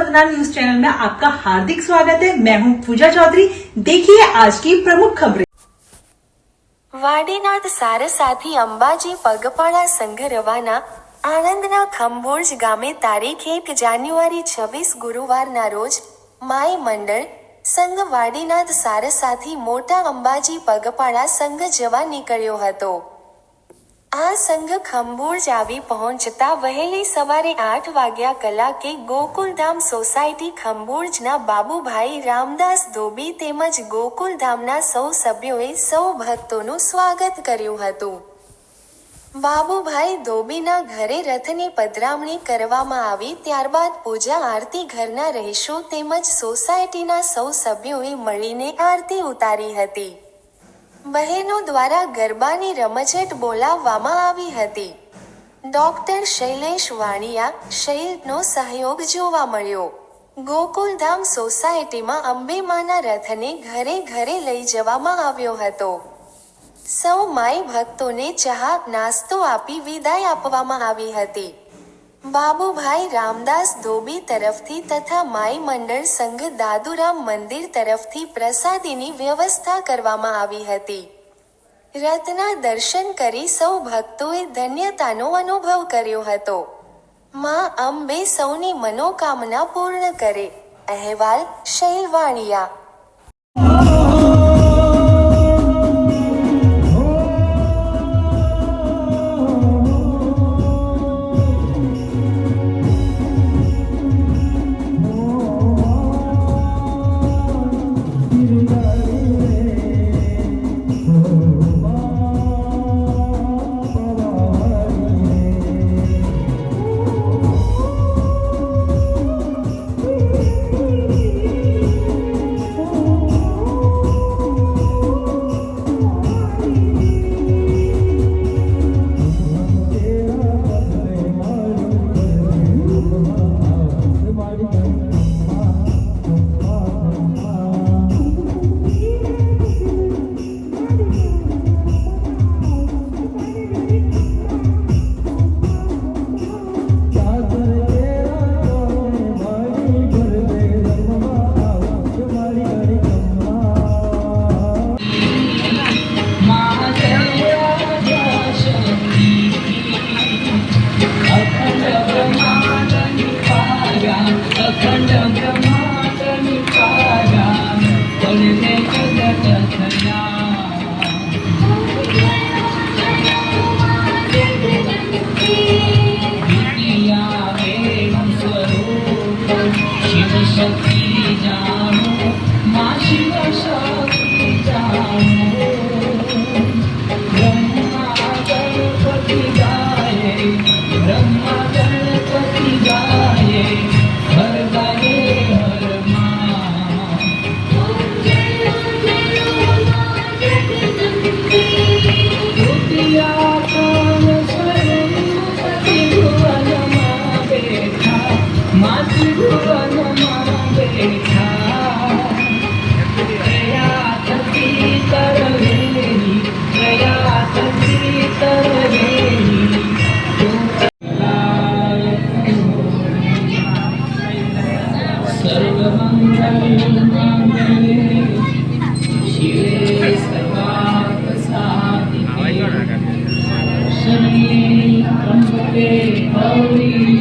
Satnam news channel में आपका हार्दिक स्वागत है। मैं हूं पूजा चौधरी। देखिए आज की प्रमुख खबरें। વાડીનાથ સારસાથી અંબાજી પગપાળા સંઘ રવાના। આણંદના ખંભોજ ગામે તારીખ 1 જાન્યુઆરી 26 ગુરુવારના રોજ માય મંડળ સંઘ વાડીનાથ સારસાથી મોટા અંબાજી પગપાળા સંઘ જવા નીકળ્યો હતો। આ સંઘ ખંભોજ આવી પહોંચતા વહેલી સવારે 8 વાગ્યા કલાકે ગોકુલધામ સોસાયટી ખંભોજના બાબુભાઈ રામદાસ ધોબી તેમજ ગોકુલધામના સૌ સભ્યોએ સૌ ભક્તોનું સ્વાગત કર્યું હતું। બાબુભાઈ ધોબીના ઘરે રથની પધરામણી કરવામાં આવી, ત્યારબાદ પૂજા આરતી ઘરના રહીશો તેમજ સોસાયટીના સૌ સભ્યોએ મળીને આરતી ઉતારી હતી। બહેનો દ્વારા ગરબાની રમઝટ બોલાવવામાં આવી હતી। ડોક્ટર શૈલેષ વાણિયા શૈલનો સહયોગ જોવા મળ્યો। ગોકુલધામ સોસાયટીમાં અંબેમાના રથને ઘરે ઘરે લઈ જવામાં આવ્યો હતો। સૌ માઈ ભક્તોને ચા નાસ્તો આપી વિદાય આપવામાં આવી હતી। બાબુભાઈ રામદાસ ધોબી તરફથી તથા માઈ મંડળ સંઘ દાદુરામ મંદિર તરફથી પ્રસાદીની વ્યવસ્થા કરવામાં આવી હતી। રથના દર્શન કરી સૌ ભક્તોએ ધન્યતાનો અનુભવ કર્યો હતો। માં અંબે સૌની મનોકામના પૂર્ણ કરે। અહેવાલ શૈલ વાણિયા। Shri Rambhagavate Gauri